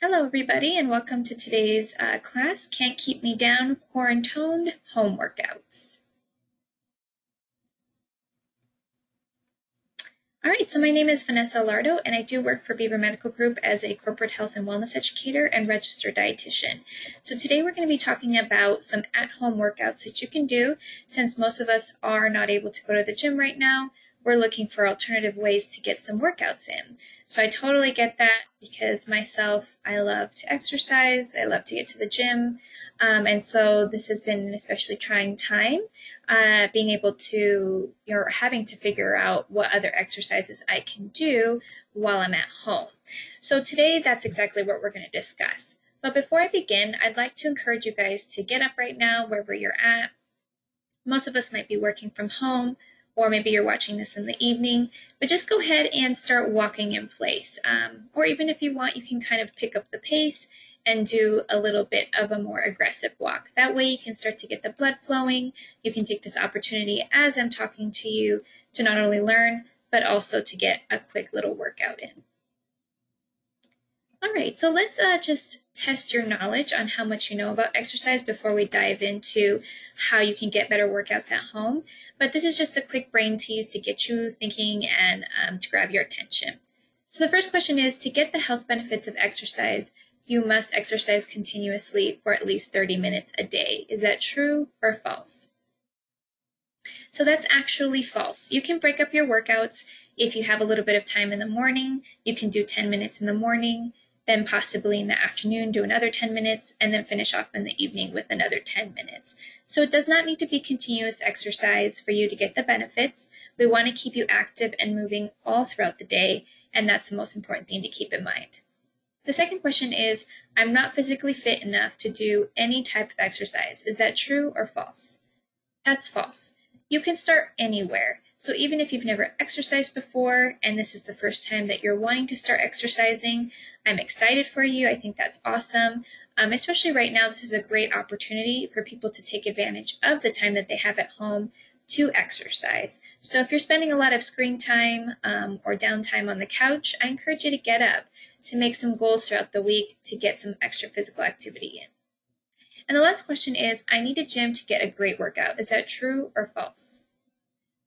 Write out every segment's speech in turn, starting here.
Hello everybody and welcome to today's class, Can't Keep Me Down, QuaranTONED Home Workouts. Alright, so my name is Vanessa Lardo and I do work for Beaver Medical Group as a corporate health and wellness educator and registered dietitian. So today we're going to be talking about some at-home workouts that you can do since most of us are not able to go to the gym right now. We're looking for alternative ways to get some workouts in. So I totally get that because myself, I love to exercise, I love to get to the gym, and so this has been an especially trying time, being able to, or having to figure out what other exercises I can do while I'm at home. So today, that's exactly what we're going to discuss. But before I begin, I'd like to encourage you guys to get up right now wherever you're at. Most of us might be working from home, or maybe you're watching this in the evening, but just go ahead and start walking in place. Or even if you want, you can kind of pick up the pace and do a little bit of a more aggressive walk. That way you can start to get the blood flowing. You can take this opportunity as I'm talking to you to not only learn, but also to get a quick little workout in. All right, so let's just test your knowledge on how much you know about exercise before we dive into how you can get better workouts at home. But this is just a quick brain tease to get you thinking and to grab your attention. So the first question is, to get the health benefits of exercise, you must exercise continuously for at least 30 minutes a day. Is that true or false? So that's actually false. You can break up your workouts. If you have a little bit of time in the morning, you can do 10 minutes in the morning, then possibly in the afternoon do another 10 minutes, and then finish off in the evening with another 10 minutes. So it does not need to be continuous exercise for you to get the benefits. We want to keep you active and moving all throughout the day, and that's the most important thing to keep in mind. The second question is, I'm not physically fit enough to do any type of exercise. Is that true or false? That's false. You can start anywhere. So even if you've never exercised before and this is the first time that you're wanting to start exercising, I'm excited for you. I think that's awesome. Especially right now, this is a great opportunity for people to take advantage of the time that they have at home to exercise. So if you're spending a lot of screen time or downtime on the couch, I encourage you to get up, to make some goals throughout the week to get some extra physical activity in. And the last question is, I need a gym to get a great workout. Is that true or false?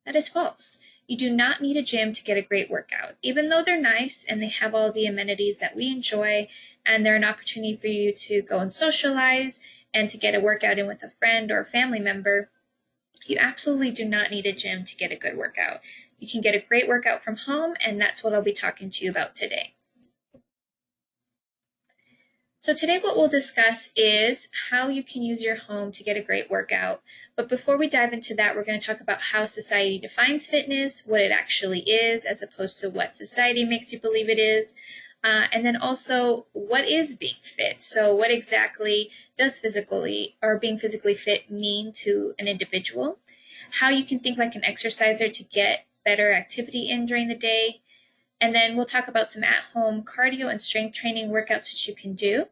That is false. You do not need a gym to get a great workout. Even though they're nice and they have all the amenities that we enjoy, and they're an opportunity for you to go and socialize and to get a workout in with a friend or a family member, you absolutely do not need a gym to get a good workout. You can get a great workout from home, and that's what I'll be talking to you about today. So today what we'll discuss is how you can use your home to get a great workout. But before we dive into that, we're going to talk about how society defines fitness, what it actually is, as opposed to what society makes you believe it is. And then also, what is being fit? So what exactly does being physically fit mean to an individual? How you can think like an exerciser to get better activity in during the day. And then we'll talk about some at-home cardio and strength training workouts that you can do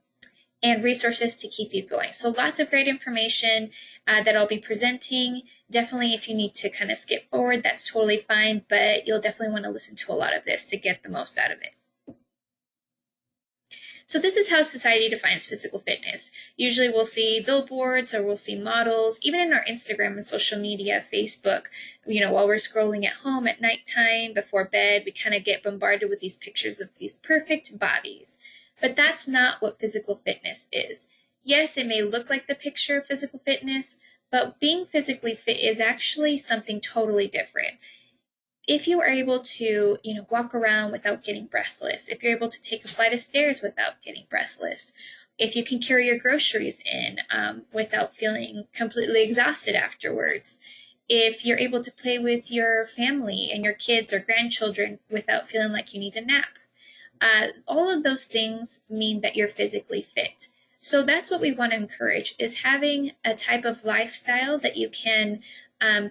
and resources to keep you going. So lots of great information that I'll be presenting. Definitely if you need to kind of skip forward, that's totally fine, but you'll definitely want to listen to a lot of this to get the most out of it. So this is how society defines physical fitness. Usually we'll see billboards or we'll see models, even in our Instagram and social media, Facebook, while we're scrolling at home at nighttime before bed, we kind of get bombarded with these pictures of these perfect bodies. But that's not what physical fitness is. Yes, it may look like the picture of physical fitness, but being physically fit is actually something totally different. If you are able to, walk around without getting breathless, if you're able to take a flight of stairs without getting breathless, if you can carry your groceries in without feeling completely exhausted afterwards, if you're able to play with your family and your kids or grandchildren without feeling like you need a nap, all of those things mean that you're physically fit. So that's what we want to encourage, is having a type of lifestyle that you can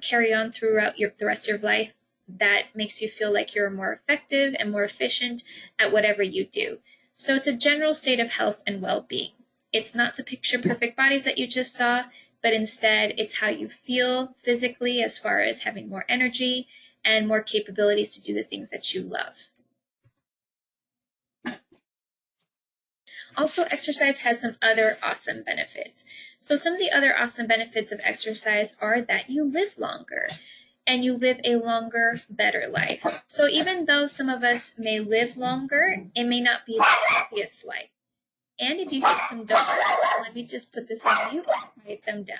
carry on throughout the rest of your life that makes you feel like you're more effective and more efficient at whatever you do. So it's a general state of health and well-being. It's not the picture perfect bodies that you just saw, but instead it's how you feel physically as far as having more energy and more capabilities to do the things that you love. Also, exercise has some other awesome benefits. So some of the other awesome benefits of exercise are that you live longer and you live a longer, better life. So even though some of us may live longer, it may not be the healthiest life. And if you hear some dogs, let me just put this on mute and quiet them down.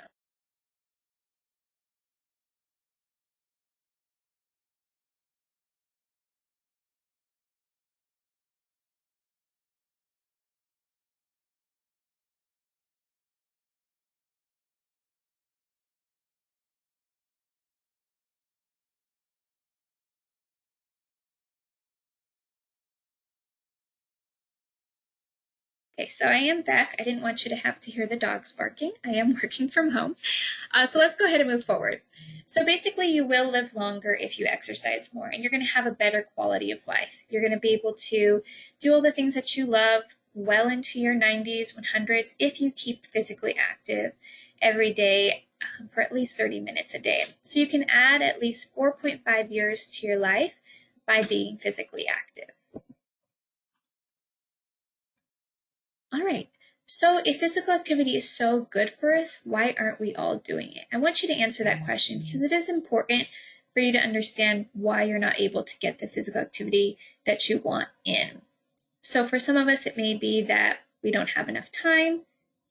Okay, so I am back. I didn't want you to have to hear the dogs barking. I am working from home. So let's go ahead and move forward. So basically, you will live longer if you exercise more, and you're going to have a better quality of life. You're going to be able to do all the things that you love well into your 90s, 100s, if you keep physically active every day for at least 30 minutes a day. So you can add at least 4.5 years to your life by being physically active. All right. So if physical activity is so good for us, why aren't we all doing it? I want you to answer that question because it is important for you to understand why you're not able to get the physical activity that you want in. So for some of us, it may be that we don't have enough time.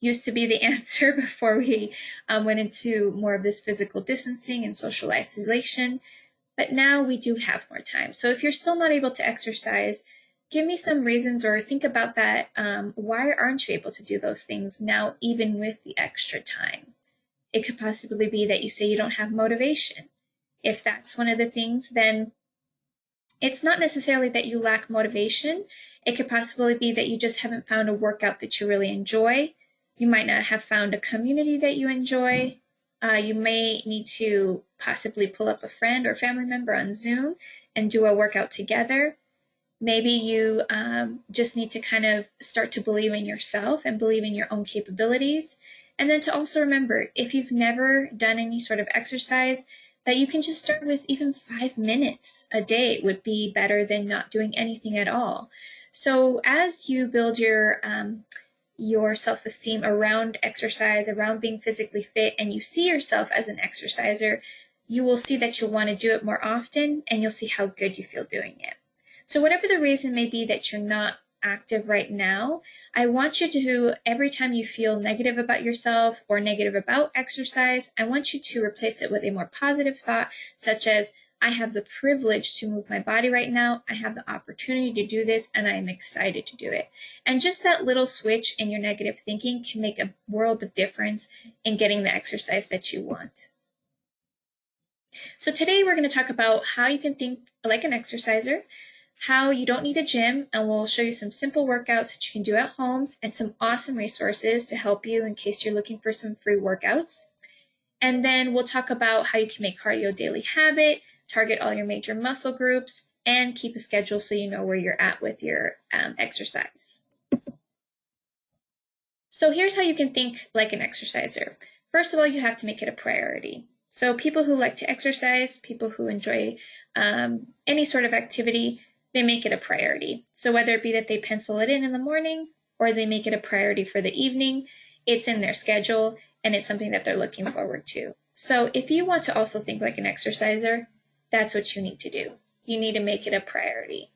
Used to be the answer before we went into more of this physical distancing and social isolation. But now we do have more time. So if you're still not able to exercise, give me some reasons or think about that. Why aren't you able to do those things now, even with the extra time? It could possibly be that you say you don't have motivation. If that's one of the things, then it's not necessarily that you lack motivation. It could possibly be that you just haven't found a workout that you really enjoy. You might not have found a community that you enjoy. You may need to possibly pull up a friend or family member on Zoom and do a workout together. Maybe you just need to kind of start to believe in yourself and believe in your own capabilities. And then to also remember, if you've never done any sort of exercise, that you can just start with even 5 minutes a day would be better than not doing anything at all. So as you build your self-esteem around exercise, around being physically fit, and you see yourself as an exerciser, you will see that you'll want to do it more often, and you'll see how good you feel doing it. So whatever the reason may be that you're not active right now, I want you to, every time you feel negative about yourself or negative about exercise, I want you to replace it with a more positive thought, such as, I have the privilege to move my body right now. I have the opportunity to do this, and I am excited to do it. And just that little switch in your negative thinking can make a world of difference in getting the exercise that you want. So today we're going to talk about how you can think like an exerciser, how you don't need a gym, and we'll show you some simple workouts that you can do at home and some awesome resources to help you in case you're looking for some free workouts. And then we'll talk about how you can make cardio a daily habit, target all your major muscle groups, and keep a schedule so you know where you're at with your exercise. So here's how you can think like an exerciser. First of all, you have to make it a priority. So people who like to exercise, people who enjoy any sort of activity, they make it a priority. So whether it be that they pencil it in the morning or they make it a priority for the evening, it's in their schedule and it's something that they're looking forward to. So if you want to also think like an exerciser, that's what you need to do. You need to make it a priority.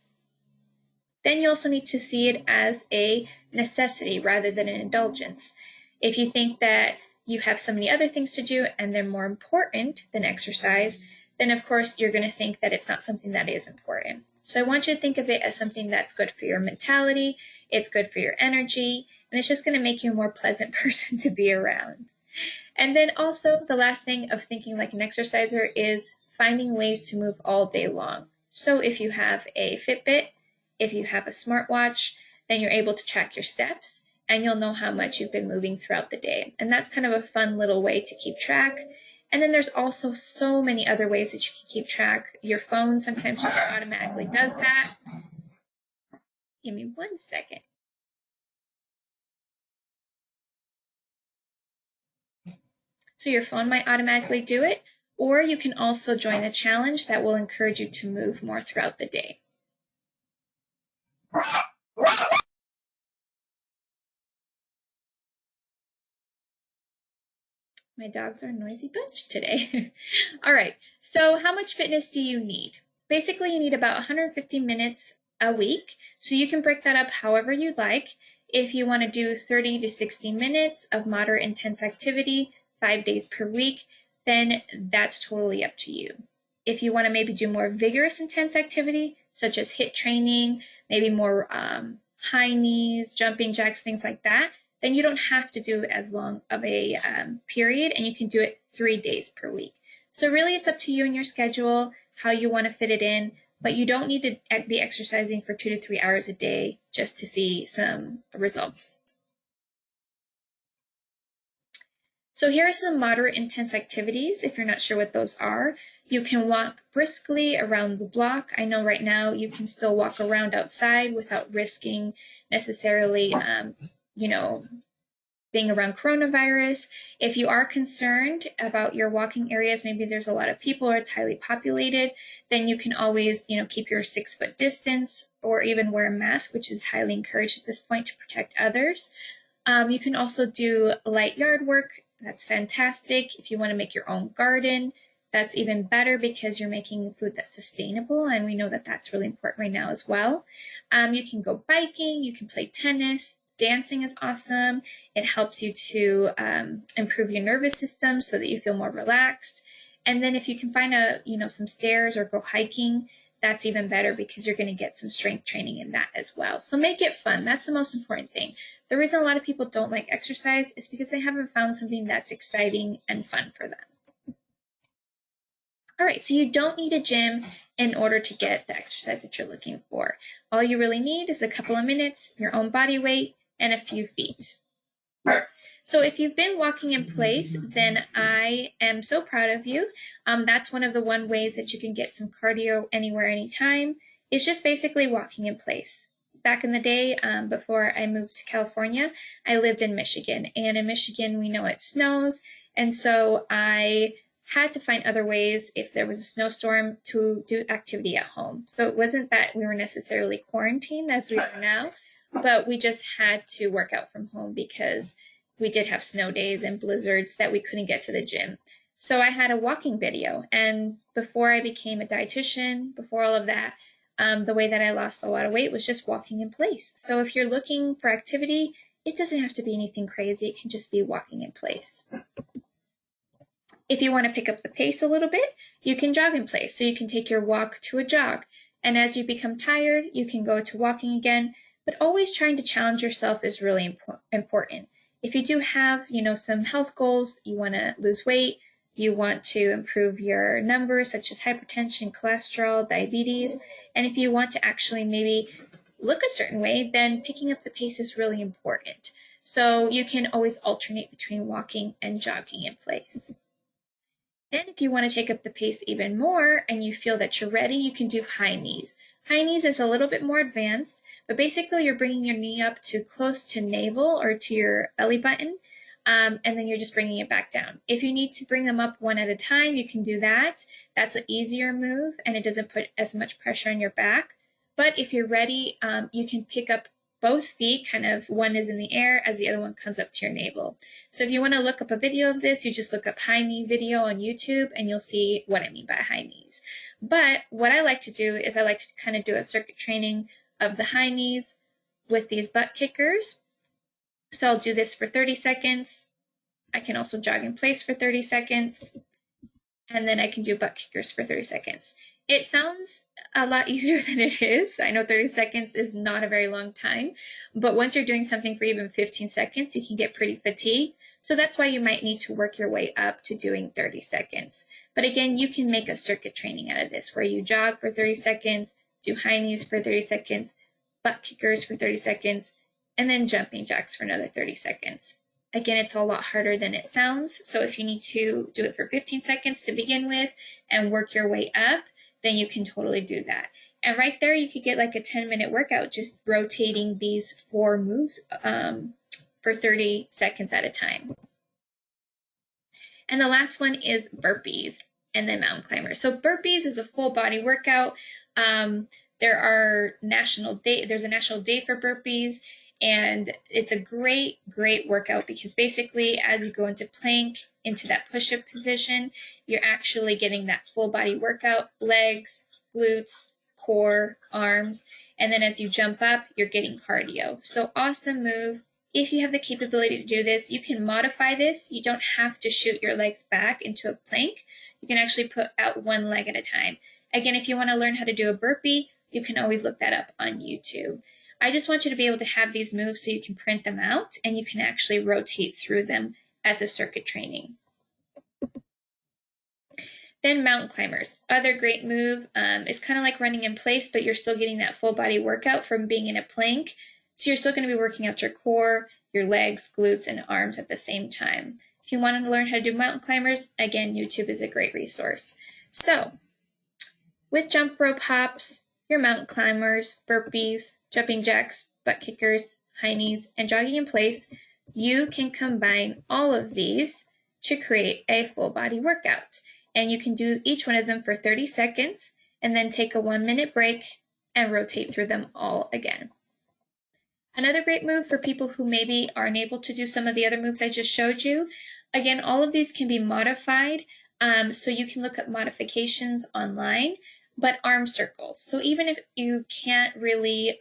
Then you also need to see it as a necessity rather than an indulgence. If you think that you have so many other things to do and they're more important than exercise, then of course you're going to think that it's not something that is important. So I want you to think of it as something that's good for your mentality, it's good for your energy, and it's just going to make you a more pleasant person to be around. And then also the last thing of thinking like an exerciser is finding ways to move all day long. So if you have a Fitbit, if you have a smartwatch, then you're able to track your steps and you'll know how much you've been moving throughout the day. And that's kind of a fun little way to keep track. And then there's also so many other ways that you can keep track. Your phone sometimes automatically does that. Give me 1 second. So your phone might automatically do it, or you can also join a challenge that will encourage you to move more throughout the day. My dogs are a noisy bunch today. All right, so how much fitness do you need? Basically, you need about 150 minutes a week, so you can break that up however you'd like. If you want to do 30 to 60 minutes of moderate intense activity, 5 days per week, then that's totally up to you. If you want to maybe do more vigorous intense activity, such as HIIT training, maybe more high knees, jumping jacks, things like that, then you don't have to do as long of a period, and you can do it 3 days per week. So really it's up to you and your schedule, how you want to fit it in, but you don't need to be exercising for 2 to 3 hours a day just to see some results. So here are some moderate intense activities. If you're not sure what those are, you can walk briskly around the block. I know right now you can still walk around outside without risking necessarily, being around coronavirus. If you are concerned about your walking areas, maybe there's a lot of people or it's highly populated, then you can always, keep your 6-foot distance or even wear a mask, which is highly encouraged at this point to protect others. You can also do light yard work. That's fantastic. If you want to make your own garden, that's even better because you're making food that's sustainable, and we know that that's really important right now as well. You can go biking, you can play tennis. Dancing is awesome. It helps you to improve your nervous system so that you feel more relaxed. And then if you can find some stairs or go hiking, that's even better because you're going to get some strength training in that as well. So make it fun. That's the most important thing. The reason a lot of people don't like exercise is because they haven't found something that's exciting and fun for them. All right, so you don't need a gym in order to get the exercise that you're looking for. All you really need is a couple of minutes, your own body weight, and a few feet. So if you've been walking in place, then I am so proud of you. That's one of the ways that you can get some cardio anywhere, anytime, is just basically walking in place. Back in the day, before I moved to California, I lived in Michigan. And in Michigan, we know it snows. And so I had to find other ways if there was a snowstorm to do activity at home. So it wasn't that we were necessarily quarantined as we are now, but we just had to work out from home because we did have snow days and blizzards that we couldn't get to the gym. So I had a walking video, and before I became a dietitian, before all of that, the way that I lost a lot of weight was just walking in place. So if you're looking for activity, it doesn't have to be anything crazy. It can just be walking in place. If you want to pick up the pace a little bit, you can jog in place. So you can take your walk to a jog. And as you become tired, you can go to walking again. But always trying to challenge yourself is really important. If you do have, some health goals, you want to lose weight, you want to improve your numbers such as hypertension, cholesterol, diabetes, and if you want to actually maybe look a certain way, then picking up the pace is really important. So you can always alternate between walking and jogging in place. Then if you want to take up the pace even more and you feel that you're ready, you can do high knees. High knees is a little bit more advanced, but basically you're bringing your knee up to close to navel or to your belly button, and then you're just bringing it back down. If you need to bring them up one at a time, you can do that. That's an easier move, and it doesn't put as much pressure on your back. But if you're ready, you can pick up both feet, kind of one is in the air as the other one comes up to your navel. So if you want to look up a video of this, you just look up high knee video on YouTube, and you'll see what I mean by high knees. But what I like to do is I like to kind of do a circuit training of the high knees with these butt kickers. So I'll do this for 30 seconds. I can also jog in place for 30 seconds. And then I can do butt kickers for 30 seconds. It sounds a lot easier than it is. I know 30 seconds is not a very long time, but once you're doing something for even 15 seconds, you can get pretty fatigued. So that's why you might need to work your way up to doing 30 seconds. But again, you can make a circuit training out of this where you jog for 30 seconds, do high knees for 30 seconds, butt kickers for 30 seconds, and then jumping jacks for another 30 seconds. Again, it's a lot harder than it sounds. So if you need to do it for 15 seconds to begin with and work your way up, then you can totally do that. And right there, you could get like a 10-minute workout just rotating these 4 moves for 30 seconds at a time. And the last one is burpees and then mountain climbers. So burpees is a full body workout. There's a national day for burpees. And it's a great, great workout because basically as you go into plank, into that push-up position, you're actually getting that full body workout, legs, glutes, core, arms, and then as you jump up, you're getting cardio. So awesome move. If you have the capability to do this, you can modify this. You don't have to shoot your legs back into a plank. You can actually put out one leg at a time. Again, if you want to learn how to do a burpee, you can always look that up on YouTube. I just want you to be able to have these moves so you can print them out and you can actually rotate through them as a circuit training. Then mountain climbers. Other great move. It's kind of like running in place, but you're still getting that full body workout from being in a plank. So you're still going to be working out your core, your legs, glutes, and arms at the same time. If you want to learn how to do mountain climbers, again, YouTube is a great resource. So with jump rope hops, your mountain climbers, burpees, jumping jacks, butt kickers, high knees, and jogging in place, you can combine all of these to create a full body workout. And you can do each one of them for 30 seconds and then take a 1-minute break and rotate through them all again. Another great move for people who maybe aren't able to do some of the other moves I just showed you. Again, all of these can be modified, so you can look up modifications online, but arm circles. So even if you can't really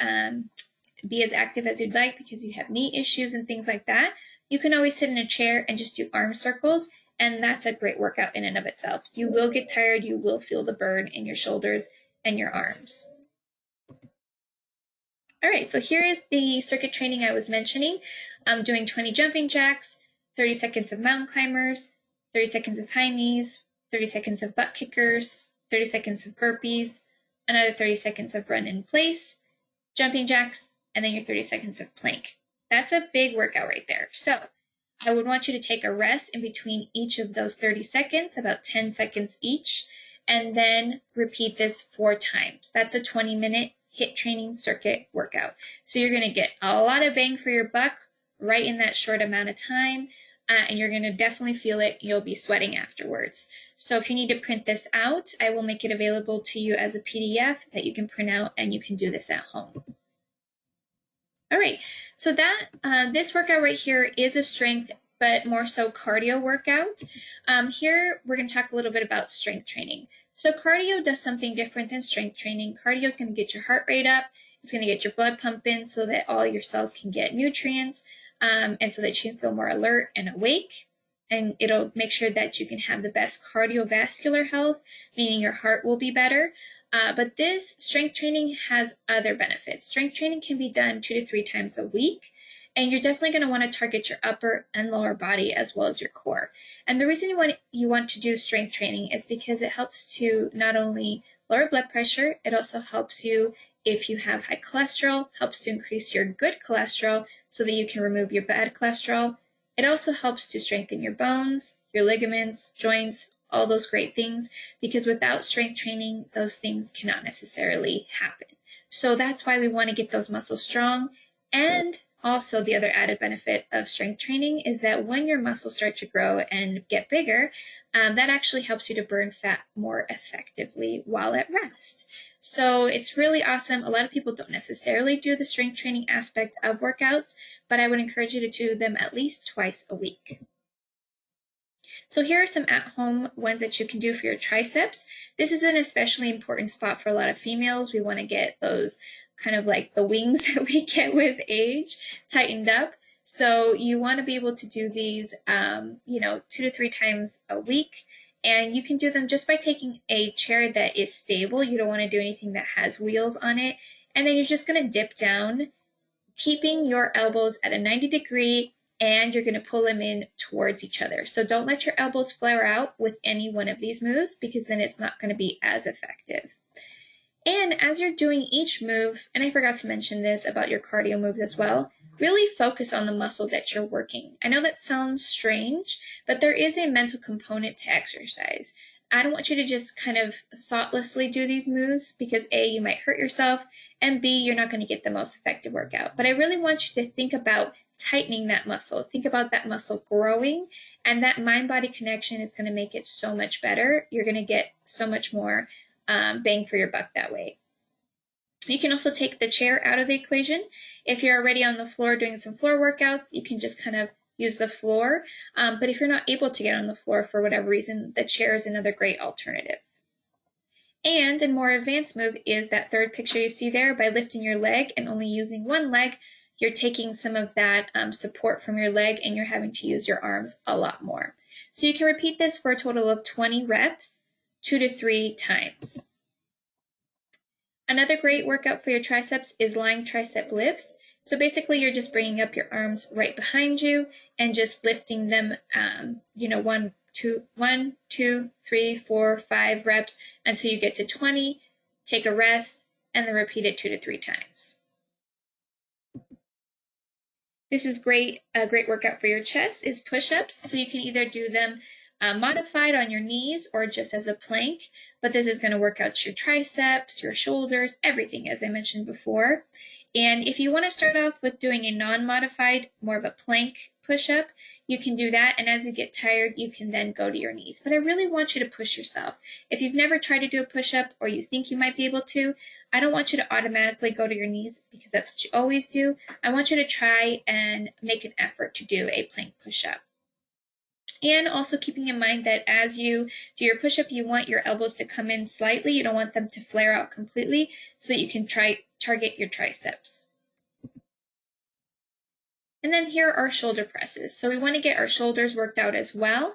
be as active as you'd like because you have knee issues and things like that, you can always sit in a chair and just do arm circles, and that's a great workout in and of itself. You will get tired, you will feel the burn in your shoulders and your arms. All right, so here is the circuit training I was mentioning. I'm doing 20 jumping jacks, 30 seconds of mountain climbers, 30 seconds of high knees, 30 seconds of butt kickers, 30 seconds of burpees, another 30 seconds of run in place, jumping jacks, and then your 30 seconds of plank. That's a big workout right there. So I would want you to take a rest in between each of those 30 seconds, about 10 seconds each, and then repeat this 4 times. That's a 20-minute HIIT training circuit workout. So you're going to get a lot of bang for your buck right in that short amount of time, and you're going to definitely feel it. You'll be sweating afterwards. So if you need to print this out, I will make it available to you as a PDF that you can print out and you can do this at home. All right, so that this workout right here is a strength, but more so cardio workout. Here we're going to talk a little bit about strength training. So cardio does something different than strength training. Cardio is going to get your heart rate up. It's going to get your blood pumping so that all your cells can get nutrients, and so that you can feel more alert and awake. And it'll make sure that you can have the best cardiovascular health, meaning your heart will be better. But this strength training has other benefits. Strength training can be done 2 to 3 times a week, and you're definitely going to want to target your upper and lower body as well as your core. And the reason you want to do strength training is because it helps to not only lower blood pressure, it also helps you if you have high cholesterol, helps to increase your good cholesterol so that you can remove your bad cholesterol. It also helps to strengthen your bones, your ligaments, joints, all those great things, because without strength training, those things cannot necessarily happen. So that's why we want to get those muscles strong. And also the other added benefit of strength training is that when your muscles start to grow and get bigger, that actually helps you to burn fat more effectively while at rest. So it's really awesome. A lot of people don't necessarily do the strength training aspect of workouts, but I would encourage you to do them at least twice a week. So here are some at-home ones that you can do for your triceps. This is an especially important spot for a lot of females. We want to get those kind of like the wings that we get with age tightened up. So you want to be able to do these, 2 to 3 times a week. And you can do them just by taking a chair that is stable. You don't want to do anything that has wheels on it. And then you're just going to dip down, keeping your elbows at a 90-degree, and you're going to pull them in towards each other. So don't let your elbows flare out with any one of these moves, because then it's not going to be as effective. And as you're doing each move, and I forgot to mention this about your cardio moves as well, really focus on the muscle that you're working. I know that sounds strange, but there is a mental component to exercise. I don't want you to just kind of thoughtlessly do these moves because A, you might hurt yourself, and B, you're not going to get the most effective workout. But I really want you to think about tightening that muscle. Think about that muscle growing, and that mind-body connection is going to make it so much better. You're going to get so much more bang for your buck that way. You can also take the chair out of the equation. If you're already on the floor doing some floor workouts, you can just kind of use the floor. But if you're not able to get on the floor for whatever reason, the chair is another great alternative. And a more advanced move is that third picture you see there. By lifting your leg and only using one leg, you're taking some of that support from your leg and you're having to use your arms a lot more. So you can repeat this for a total of 20 reps, 2 to 3 times. Another great workout for your triceps is lying tricep lifts. So basically you're just bringing up your arms right behind you and just lifting them, 1, 2, 3, 4, 5 reps until you get to 20, take a rest, and then repeat it 2 to 3 times. This is great. A great workout for your chest is push-ups. So you can either do them modified on your knees or just as a plank, but this is going to work out your triceps, your shoulders, everything, as I mentioned before. And if you want to start off with doing a non-modified, more of a plank push-up, you can do that, and as you get tired, you can then go to your knees. But I really want you to push yourself. If you've never tried to do a push-up or you think you might be able to, I don't want you to automatically go to your knees because that's what you always do. I want you to try and make an effort to do a plank push-up. And also keeping in mind that as you do your push-up, you want your elbows to come in slightly. You don't want them to flare out completely so that you can target your triceps. And then here are shoulder presses. So we want to get our shoulders worked out as well.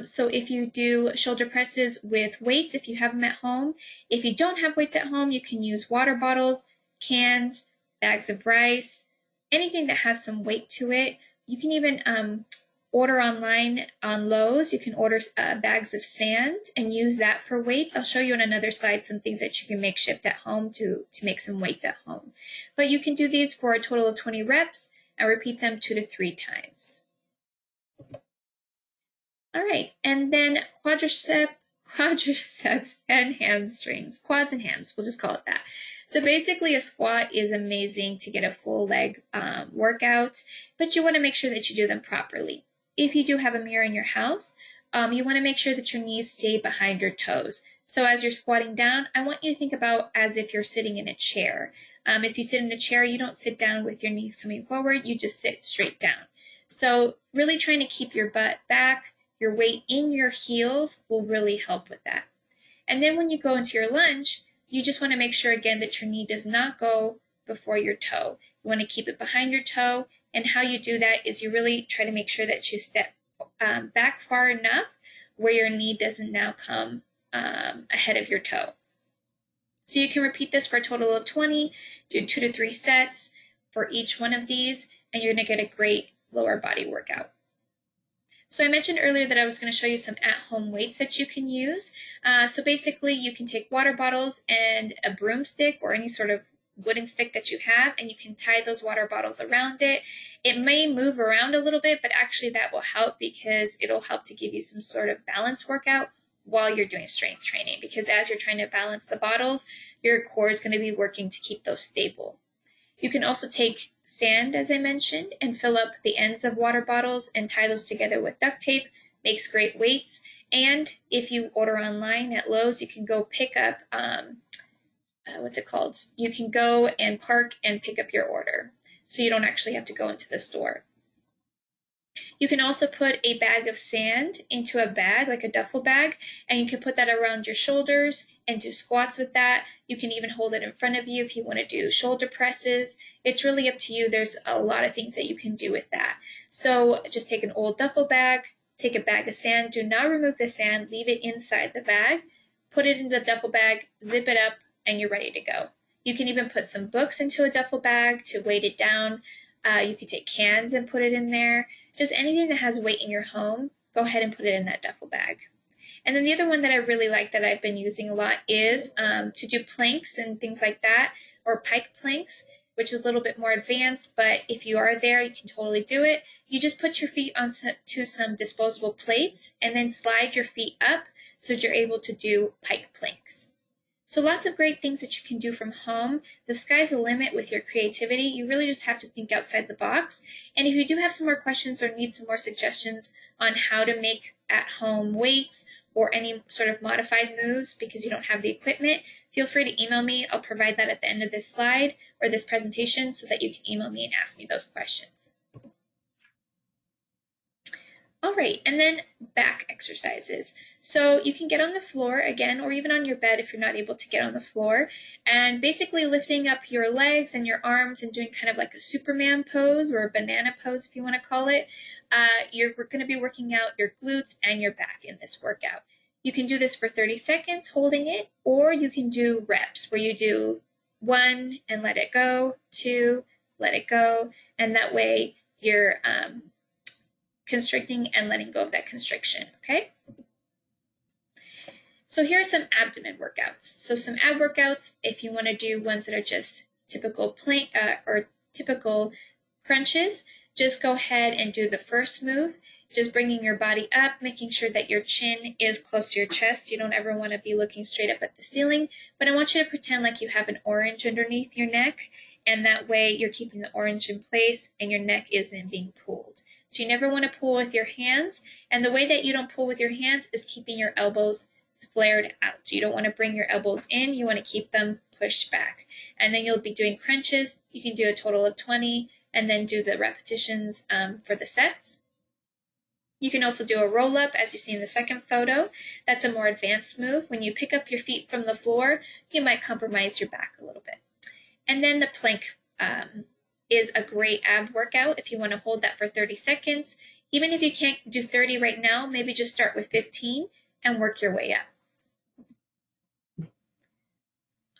So if you do shoulder presses with weights, if you have them at home, if you don't have weights at home, you can use water bottles, cans, bags of rice, anything that has some weight to it. You can even order online on Lowe's. You can order bags of sand and use that for weights. I'll show you on another slide some things that you can makeshift at home to make some weights at home. But you can do these for a total of 20 reps and repeat them 2 to 3 times. All right, and then quadriceps and hamstrings, quads and hams, we'll just call it that. So basically a squat is amazing to get a full leg workout, but you want to make sure that you do them properly. If you do have a mirror in your house, you want to make sure that your knees stay behind your toes. So as you're squatting down, I want you to think about as if you're sitting in a chair. If you sit in a chair, you don't sit down with your knees coming forward, you just sit straight down. So really trying to keep your butt back, your weight in your heels will really help with that. And then when you go into your lunge, you just want to make sure again that your knee does not go before your toe. You want to keep it behind your toe, and how you do that is you really try to make sure that you step back far enough where your knee doesn't now come ahead of your toe. So you can repeat this for a total of 20, do 2 to 3 sets for each one of these, and you're going to get a great lower body workout. So I mentioned earlier that I was going to show you some at-home weights that you can use. So basically you can take water bottles and a broomstick or any sort of wooden stick that you have, and you can tie those water bottles around it. It may move around a little bit, but actually that will help because it'll help to give you some sort of balance workout while you're doing strength training, because as you're trying to balance the bottles, your core is going to be working to keep those stable. You can also take sand, as I mentioned, and fill up the ends of water bottles and tie those together with duct tape. Makes great weights. And if you order online at Lowe's, you can go pick up, You can go and park and pick up your order, so you don't actually have to go into the store. You can also put a bag of sand into a bag, like a duffel bag, and you can put that around your shoulders and do squats with that. You can even hold it in front of you if you want to do shoulder presses. It's really up to you. There's a lot of things that you can do with that. So just take an old duffel bag, take a bag of sand. Do not remove the sand. Leave it inside the bag. Put it in the duffel bag, zip it up, and you're ready to go. You can even put some books into a duffel bag to weight it down. You could take cans and put it in there. Just anything that has weight in your home, go ahead and put it in that duffel bag. And then the other one that I really like that I've been using a lot is to do planks and things like that, or pike planks, which is a little bit more advanced, but if you are there, you can totally do it. You just put your feet onto some disposable plates and then slide your feet up so that you're able to do pike planks. So lots of great things that you can do from home. The sky's the limit with your creativity. You really just have to think outside the box. And if you do have some more questions or need some more suggestions on how to make at-home weights or any sort of modified moves because you don't have the equipment, feel free to email me. I'll provide that at the end of this slide or this presentation so that you can email me and ask me those questions. All right, and then back exercises. So you can get on the floor again, or even on your bed if you're not able to get on the floor, and basically lifting up your legs and your arms and doing kind of like a Superman pose or a banana pose if you want to call it. You're going to be working out your glutes and your back in this workout. You can do this for 30 seconds holding it, or you can do reps where you do 1 and let it go, 2, let it go, and that way you're constricting and letting go of that constriction, okay? So here are some abdomen workouts. So some ab workouts, if you want to do ones that are just typical plank or typical crunches, just go ahead and do the first move, just bringing your body up, making sure that your chin is close to your chest. You don't ever want to be looking straight up at the ceiling, but I want you to pretend like you have an orange underneath your neck, and that way you're keeping the orange in place and your neck isn't being pulled. So you never want to pull with your hands, and the way that you don't pull with your hands is keeping your elbows flared out. You don't want to bring your elbows in, you want to keep them pushed back. And then you'll be doing crunches. You can do a total of 20 and then do the repetitions for the sets. You can also do a roll-up, as you see in the second photo. That's a more advanced move. When you pick up your feet from the floor, you might compromise your back a little bit. And then the plank is a great ab workout if you want to hold that for 30 seconds. Even if you can't do 30 right now, maybe just start with 15 and work your way up.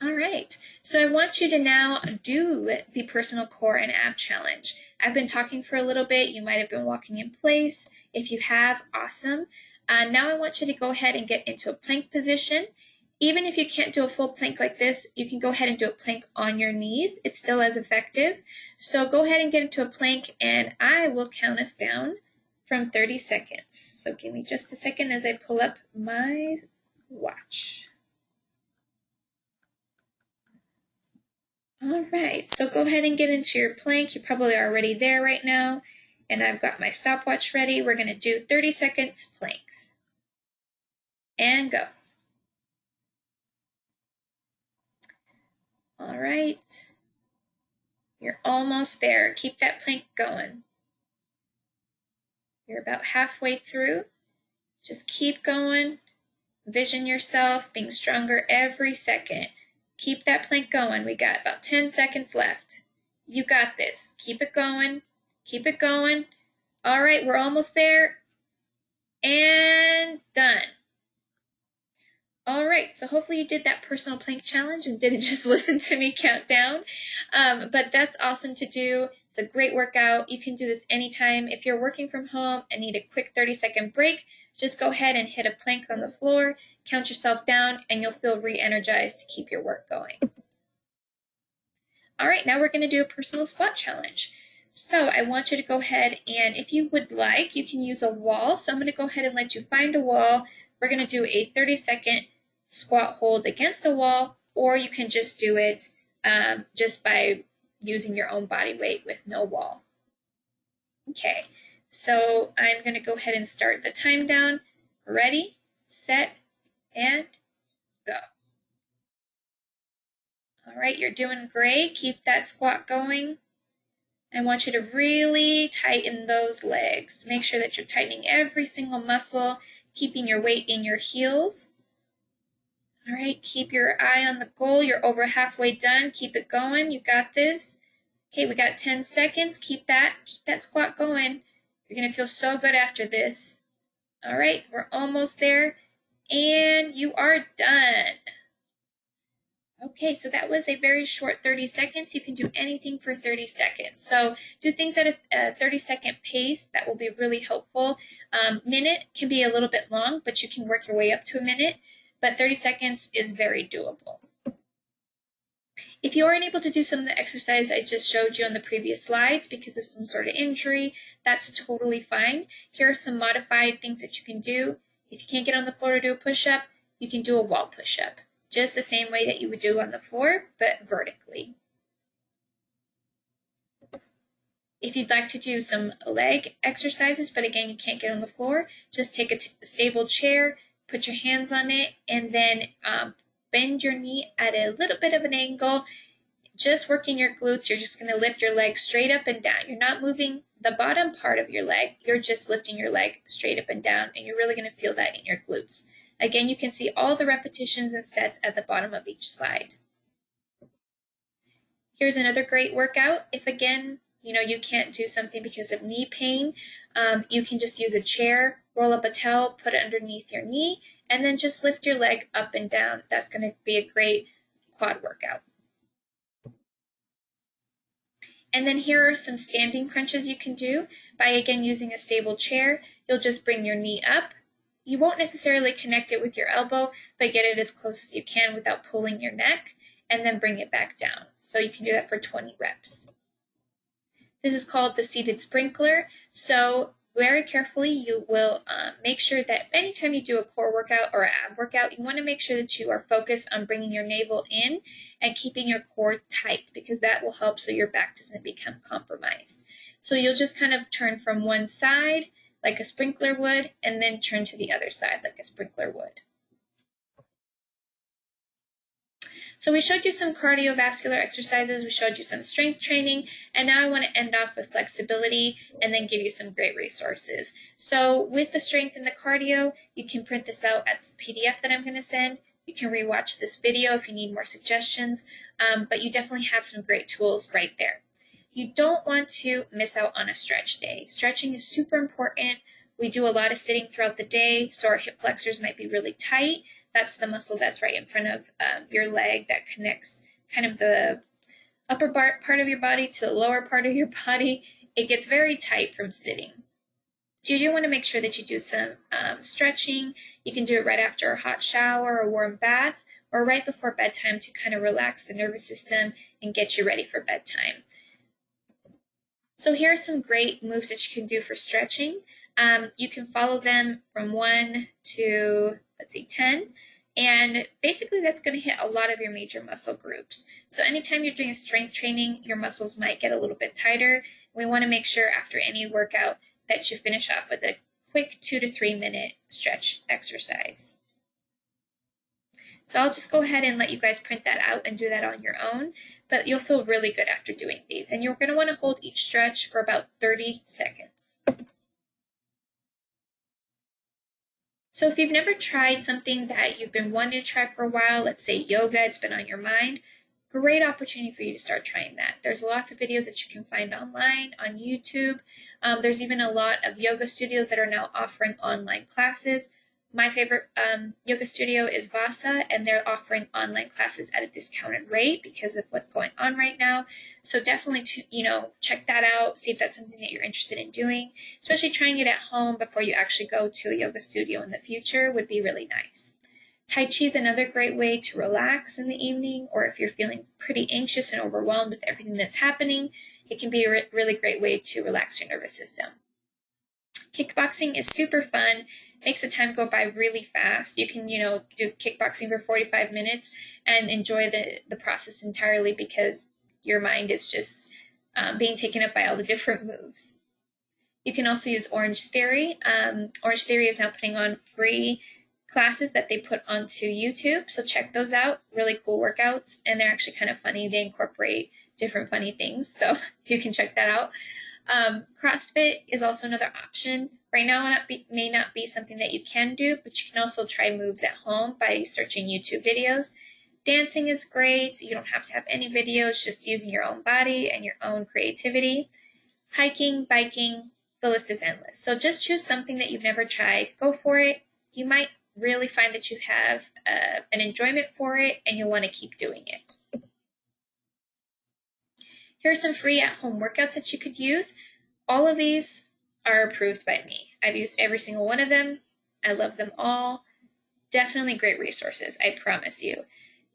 All right, so I want you to now do the personal core and ab challenge. I've been talking for a little bit. You might have been walking in place. If you have, awesome. Now I want you to go ahead and get into a plank position. Even if you can't do a full plank like this, you can go ahead and do a plank on your knees. It's still as effective. So go ahead and get into a plank, and I will count us down from 30 seconds. So give me just a second as I pull up my watch. All right, so go ahead and get into your plank. You're probably already there right now, and I've got my stopwatch ready. We're going to do 30 seconds planks. And go. All right, you're almost there. Keep that plank going. You're about halfway through. Just keep going. Vision yourself being stronger every second. Keep that plank going. We got about 10 seconds left. You got this. Keep it going. Keep it going. All right, we're almost there. And done. All right, so hopefully you did that personal plank challenge and didn't just listen to me count down. But that's awesome to do. It's a great workout. You can do this anytime. If you're working from home and need a quick 30-second break, just go ahead and hit a plank on the floor, count yourself down, and you'll feel re-energized to keep your work going. All right, now we're going to do a personal squat challenge. So I want you to go ahead and, if you would like, you can use a wall. So I'm going to go ahead and let you find a wall. We're going to do a 30-second squat hold against a wall, or you can just do it just by using your own body weight with no wall. Okay, so I'm going to go ahead and start the time down. Ready, set, and go. All right, you're doing great. Keep that squat going. I want you to really tighten those legs. Make sure that you're tightening every single muscle, keeping your weight in your heels. All right, keep your eye on the goal. You're over halfway done. Keep it going. You got this. Okay, we got 10 seconds. Keep that squat going. You're going to feel so good after this. All right, we're almost there, and you are done. Okay, so that was a very short 30 seconds. You can do anything for 30 seconds. So do things at a 30-second pace. That will be really helpful. Minute can be a little bit long, but you can work your way up to a minute. But 30 seconds is very doable. If you aren't able to do some of the exercise I just showed you on the previous slides because of some sort of injury, that's totally fine. Here are some modified things that you can do. If you can't get on the floor to do a push-up, you can do a wall push-up. Just the same way that you would do on the floor, but vertically. If you'd like to do some leg exercises, but again, you can't get on the floor, just take a stable chair, put your hands on it, and then bend your knee at a little bit of an angle, just working your glutes. You're just going to lift your leg straight up and down. You're not moving the bottom part of your leg. You're just lifting your leg straight up and down, and you're really going to feel that in your glutes. Again, you can see all the repetitions and sets at the bottom of each slide. Here's another great workout. If again, you can't do something because of knee pain, you can just use a chair, roll up a towel, put it underneath your knee, and then just lift your leg up and down. That's going to be a great quad workout. And then here are some standing crunches you can do by, again, using a stable chair. You'll just bring your knee up. You won't necessarily connect it with your elbow, but get it as close as you can without pulling your neck, and then bring it back down. So you can do that for 20 reps. This is called the seated sprinkler. So very carefully, you will make sure that anytime you do a core workout or ab workout, you want to make sure that you are focused on bringing your navel in and keeping your core tight, because that will help so your back doesn't become compromised. So you'll just kind of turn from one side like a sprinkler would, and then turn to the other side like a sprinkler would. So we showed you some cardiovascular exercises, we showed you some strength training, and now I want to end off with flexibility and then give you some great resources. So with the strength and the cardio, you can print this out as a PDF that I'm going to send. You can rewatch this video if you need more suggestions, but you definitely have some great tools right there. You don't want to miss out on a stretch day. Stretching is super important. We do a lot of sitting throughout the day, so our hip flexors might be really tight. That's the muscle that's right in front of your leg that connects kind of the upper part of your body to the lower part of your body. It gets very tight from sitting. So you do want to make sure that you do some stretching. You can do it right after a hot shower or warm bath, or right before bedtime to kind of relax the nervous system and get you ready for bedtime. So here are some great moves that you can do for stretching. You can follow them from 1 to, let's say, 10. And basically that's going to hit a lot of your major muscle groups. So anytime you're doing a strength training, your muscles might get a little bit tighter. We want to make sure after any workout that you finish off with a quick 2 to 3 minute stretch exercise. So I'll just go ahead and let you guys print that out and do that on your own, but you'll feel really good after doing these. And you're going to want to hold each stretch for about 30 seconds. So if you've never tried something that you've been wanting to try for a while, let's say yoga, it's been on your mind, great opportunity for you to start trying that. There's lots of videos that you can find online, on YouTube. There's even a lot of yoga studios that are now offering online classes. My favorite yoga studio is Vasa, and they're offering online classes at a discounted rate because of what's going on right now. So definitely, check that out, see if that's something that you're interested in doing. Especially trying it at home before you actually go to a yoga studio in the future would be really nice. Tai Chi is another great way to relax in the evening, or if you're feeling pretty anxious and overwhelmed with everything that's happening, it can be a really great way to relax your nervous system. Kickboxing is super fun. Makes the time go by really fast. You can, do kickboxing for 45 minutes and enjoy the process entirely because your mind is just being taken up by all the different moves. You can also use Orange Theory. Orange Theory is now putting on free classes that they put onto YouTube, so check those out. Really cool workouts, and they're actually kind of funny. They incorporate different funny things, so you can check that out. CrossFit is also another option. Right now may not be something that you can do, but you can also try moves at home by searching YouTube videos. Dancing is great. You don't have to have any videos, just using your own body and your own creativity. Hiking, biking, the list is endless. So just choose something that you've never tried. Go for it. You might really find that you have an enjoyment for it, and you'll want to keep doing it. Here are some free at-home workouts that you could use. All of these are approved by me. I've used every single one of them. I love them all. Definitely great resources, I promise you.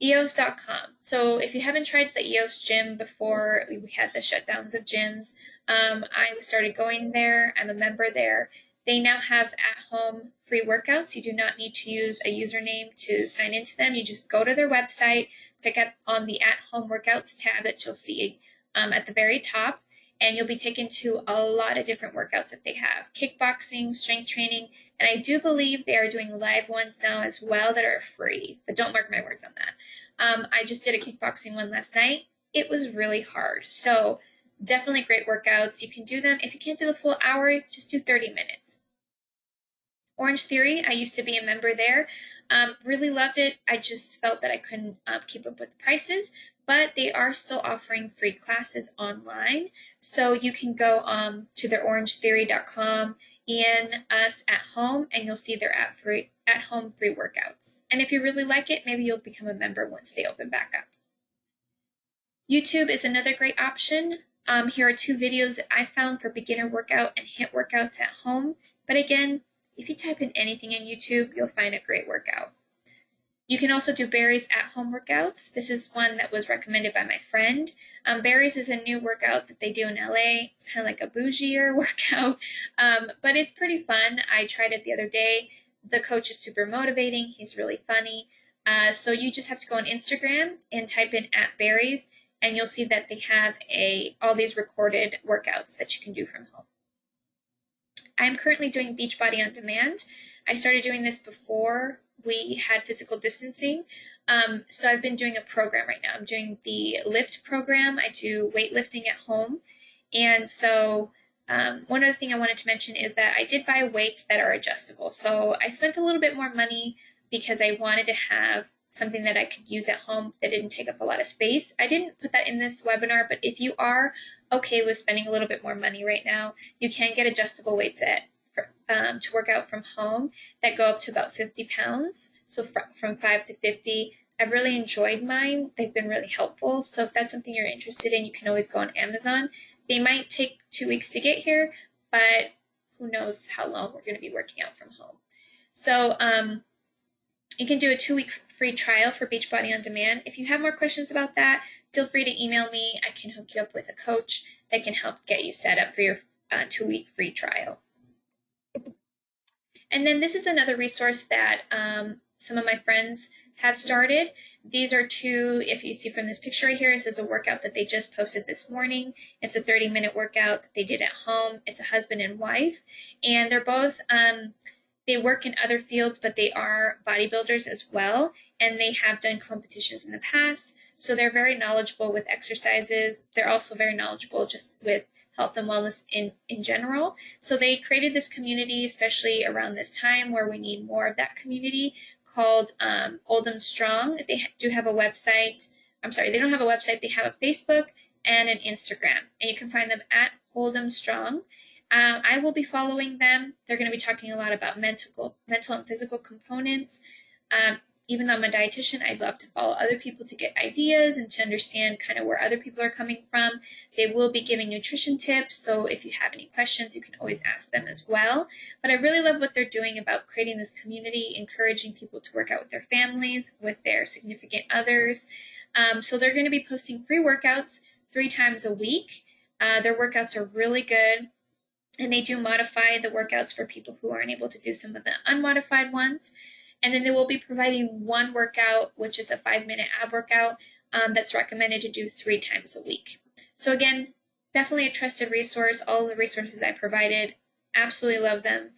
EOS.com. So if you haven't tried the EOS gym before, we had the shutdowns of gyms. I started going there. I'm a member there. They now have at-home free workouts. You do not need to use a username to sign into them. You just go to their website, click on the at-home workouts tab that you'll see at the very top, and you'll be taken to a lot of different workouts that they have. Kickboxing, strength training, And I do believe they are doing live ones now as well that are free, but don't mark my words on that. I just did a kickboxing one last night. It was really hard. So definitely great workouts. You can do them. If you can't do the full hour, just do 30 minutes. Orange Theory, I used to be a member there. Really loved it. I just felt that I couldn't keep up with the prices, but they are still offering free classes online. So you can go to their orangetheory.com and us at home, and you'll see their at home free workouts. And if you really like it, maybe you'll become a member once they open back up. YouTube is another great option. Here are 2 videos that I found for beginner workout and HIIT workouts at home. But again, if you type in anything in YouTube, you'll find a great workout. You can also do Barry's at-home workouts. This is one that was recommended by my friend. Barry's is a new workout that they do in LA. It's kind of like a bougier workout, but it's pretty fun. I tried it the other day. The coach is super motivating. He's really funny. So you just have to go on Instagram and type in @Barry's, and you'll see that they have all these recorded workouts that you can do from home. I'm currently doing Beachbody on Demand. I started doing this before we had physical distancing. So I've been doing a program right now. I'm doing the lift program. I do weightlifting at home. And so one other thing I wanted to mention is that I did buy weights that are adjustable. So I spent a little bit more money because I wanted to have something that I could use at home that didn't take up a lot of space. I didn't put that in this webinar, but if you are okay with spending a little bit more money right now, you can get adjustable weights to work out from home that go up to about 50 pounds. So from 5 to 50. I've really enjoyed mine. They've been really helpful. So if that's something you're interested in, you can always go on Amazon. They might take 2 weeks to get here, but who knows how long we're going to be working out from home. So you can do a 2-week free trial for Beachbody on Demand. If you have more questions about that, feel free to email me. I can hook you up with a coach that can help get you set up for your 2-week free trial. And then this is another resource that some of my friends have started. These are 2, if you see from this picture right here, this is a workout that they just posted this morning. It's a 30-minute workout that they did at home. It's a husband and wife, and they're both they work in other fields, but they are bodybuilders as well, and they have done competitions in the past, so they're very knowledgeable with exercises. They're also very knowledgeable just with health and wellness in general. So they created this community, especially around this time where we need more of that community, called Oldham Strong. They do have a website. I'm sorry, they don't have a website. They have a Facebook and an Instagram, and you can find them at Oldham Strong. I will be following them. They're going to be talking a lot about mental and physical components. Even though I'm a dietitian, I'd love to follow other people to get ideas and to understand kind of where other people are coming from. They will be giving nutrition tips, so if you have any questions, you can always ask them as well. But I really love what they're doing about creating this community, encouraging people to work out with their families, with their significant others. So they're going to be posting free workouts 3 times a week. Their workouts are really good. And they do modify the workouts for people who aren't able to do some of the unmodified ones. And then they will be providing one workout, which is a 5-minute ab workout that's recommended to do 3 times a week. So again, definitely a trusted resource. All of the resources I provided, absolutely love them.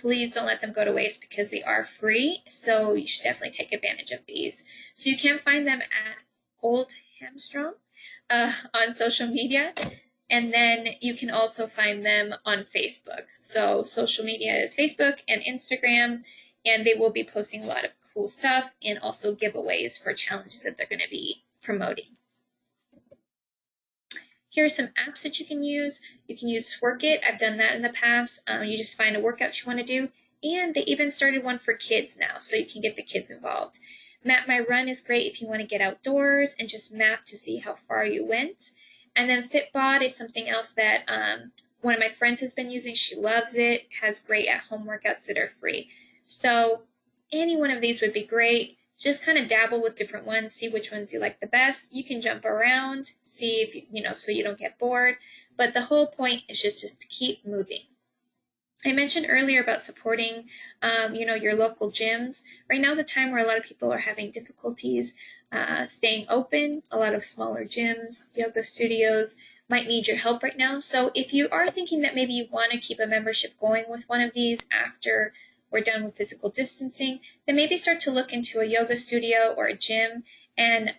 Please don't let them go to waste because they are free. So you should definitely take advantage of these. So you can find them at Old Hamstrong on social media. And then you can also find them on Facebook. So social media is Facebook and Instagram, and they will be posting a lot of cool stuff and also giveaways for challenges that they're going to be promoting. Here are some apps that you can use. You can use Sworkit. I've done that in the past. You just find a workout you want to do, and they even started one for kids now, so you can get the kids involved. Map My Run is great if you want to get outdoors and just map to see how far you went. And then Fitbod is something else that one of my friends has been using. She loves it. Has great at-home workouts that are free. So any one of these would be great. Just kind of dabble with different ones, see which ones you like the best. You can jump around, see if so you don't get bored. But the whole point is just to keep moving. I mentioned earlier about supporting, your local gyms. Right now is a time where a lot of people are having difficulties staying open. A lot of smaller gyms, yoga studios might need your help right now. So if you are thinking that maybe you want to keep a membership going with one of these after we're done with physical distancing, then maybe start to look into a yoga studio or a gym and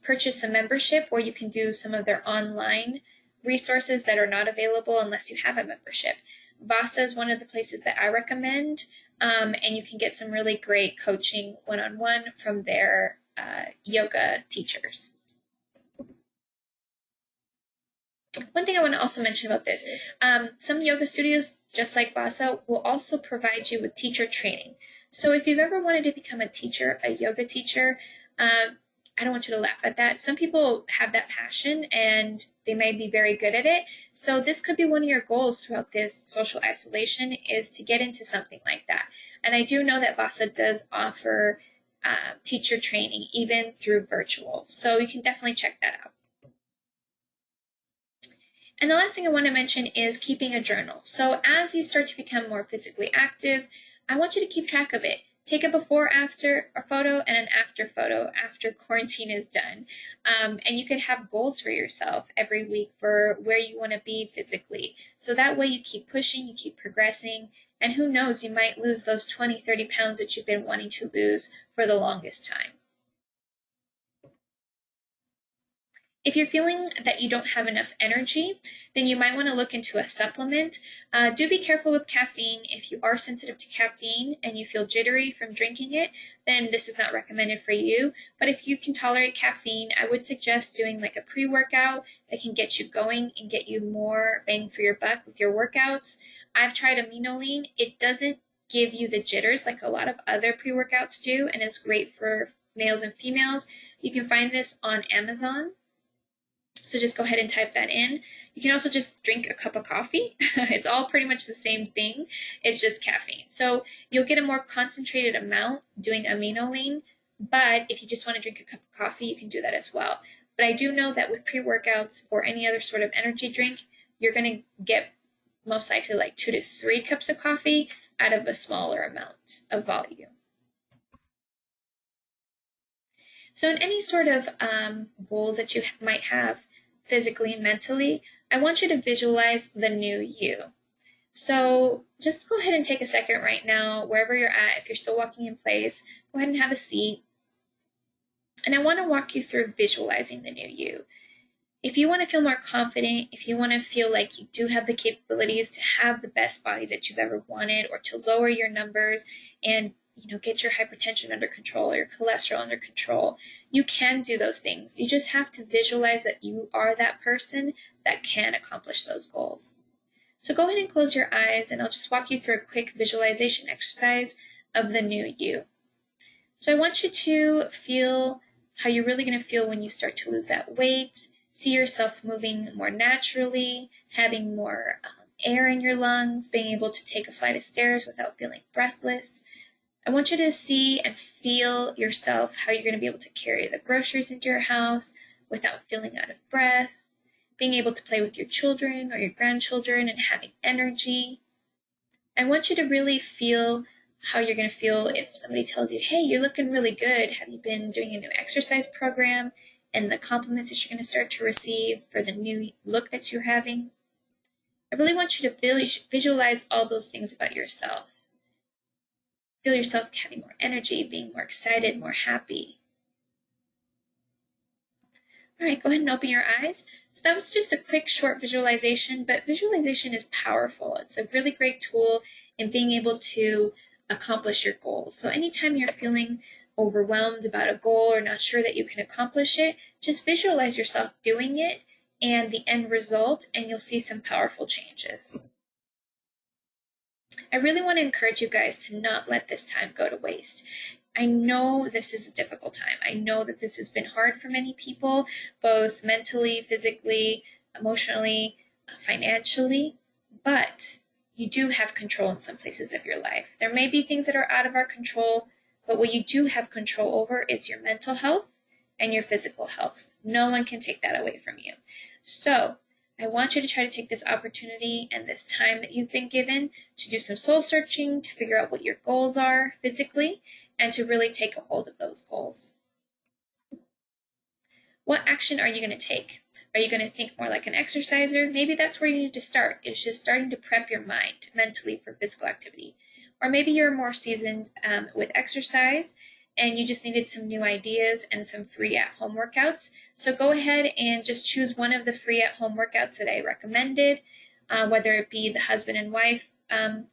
purchase a membership where you can do some of their online resources that are not available unless you have a membership. Vasa is one of the places that I recommend, and you can get some really great coaching one-on-one from their yoga teachers. One thing I want to also mention about this, some yoga studios, just like Vasa, will also provide you with teacher training. So if you've ever wanted to become a teacher, a yoga teacher, I don't want you to laugh at that. Some people have that passion and they may be very good at it. So this could be one of your goals throughout this social isolation, is to get into something like that. And I do know that Vasa does offer teacher training even through virtual. So you can definitely check that out. And the last thing I want to mention is keeping a journal. So as you start to become more physically active, I want you to keep track of it. Take a before-after photo and an after photo after quarantine is done. And you can have goals for yourself every week for where you want to be physically. So that way you keep pushing, you keep progressing, and who knows, you might lose those 20, 30 pounds that you've been wanting to lose for the longest time. If you're feeling that you don't have enough energy, then you might want to look into a supplement. Do be careful with caffeine. If you are sensitive to caffeine and you feel jittery from drinking it, then this is not recommended for you. But if you can tolerate caffeine, I would suggest doing like a pre-workout that can get you going and get you more bang for your buck with your workouts. I've tried aminoline. It doesn't give you the jitters like a lot of other pre-workouts do, and is great for males and females. You can find this on Amazon. So just go ahead and type that in. You can also just drink a cup of coffee. It's all pretty much the same thing. It's just caffeine. So you'll get a more concentrated amount doing aminoline, but if you just want to drink a cup of coffee, you can do that as well. But I do know that with pre-workouts or any other sort of energy drink, you're going to get most likely like 2 to 3 cups of coffee out of a smaller amount of volume. So in any sort of goals that you might have physically and mentally, I want you to visualize the new you. So just go ahead and take a second right now, wherever you're at. If you're still walking in place, go ahead and have a seat. And I want to walk you through visualizing the new you. If you want to feel more confident, if you want to feel like you do have the capabilities to have the best body that you've ever wanted, or to lower your numbers and get your hypertension under control, or your cholesterol under control, you can do those things. You just have to visualize that you are that person that can accomplish those goals. So go ahead and close your eyes, and I'll just walk you through a quick visualization exercise of the new you. So I want you to feel how you're really going to feel when you start to lose that weight. See yourself moving more naturally, having more air in your lungs, being able to take a flight of stairs without feeling breathless. I want you to see and feel yourself, how you're going to be able to carry the groceries into your house without feeling out of breath, being able to play with your children or your grandchildren and having energy. I want you to really feel how you're going to feel if somebody tells you, hey, you're looking really good. Have you been doing a new exercise program? And the compliments that you're going to start to receive for the new look that you're having. I really want you to visualize all those things about yourself. Feel yourself having more energy, being more excited, more happy. All right, go ahead and open your eyes. So that was just a quick, short visualization, but visualization is powerful. It's a really great tool in being able to accomplish your goals. So anytime you're feeling overwhelmed about a goal or not sure that you can accomplish it, just visualize yourself doing it and the end result, and you'll see some powerful changes. I really want to encourage you guys to not let this time go to waste. I know this is a difficult time. I know that this has been hard for many people, both mentally, physically, emotionally, financially, but you do have control in some places of your life. There may be things that are out of our control, but what you do have control over is your mental health and your physical health. No one can take that away from you. So I want you to try to take this opportunity and this time that you've been given to do some soul searching, to figure out what your goals are physically, and to really take a hold of those goals. What action are you going to take? Are you going to think more like an exerciser? Maybe that's where you need to start. It's just starting to prep your mind mentally for physical activity. Or maybe you're more seasoned with exercise and you just needed some new ideas and some free at-home workouts. So go ahead and just choose one of the free at-home workouts that I recommended, whether it be the husband and wife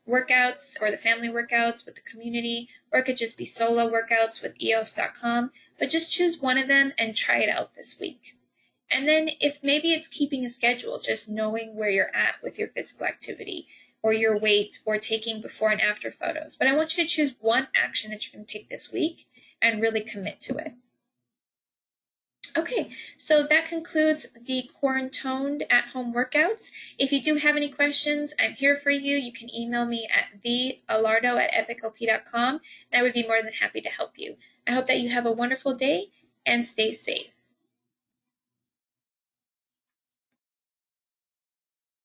workouts or the family workouts with the community, or it could just be solo workouts with EOS.com. But just choose one of them and try it out this week. And then if maybe it's keeping a schedule, just knowing where you're at with your physical activity or your weight or taking before and after photos. But I want you to choose one action that you're going to take this week and really commit to it. Okay, so that concludes the QuaranTONED at-home workouts. If you do have any questions, I'm here for you. You can email me at thealardo@epicop.com, and I would be more than happy to help you. I hope that you have a wonderful day and stay safe.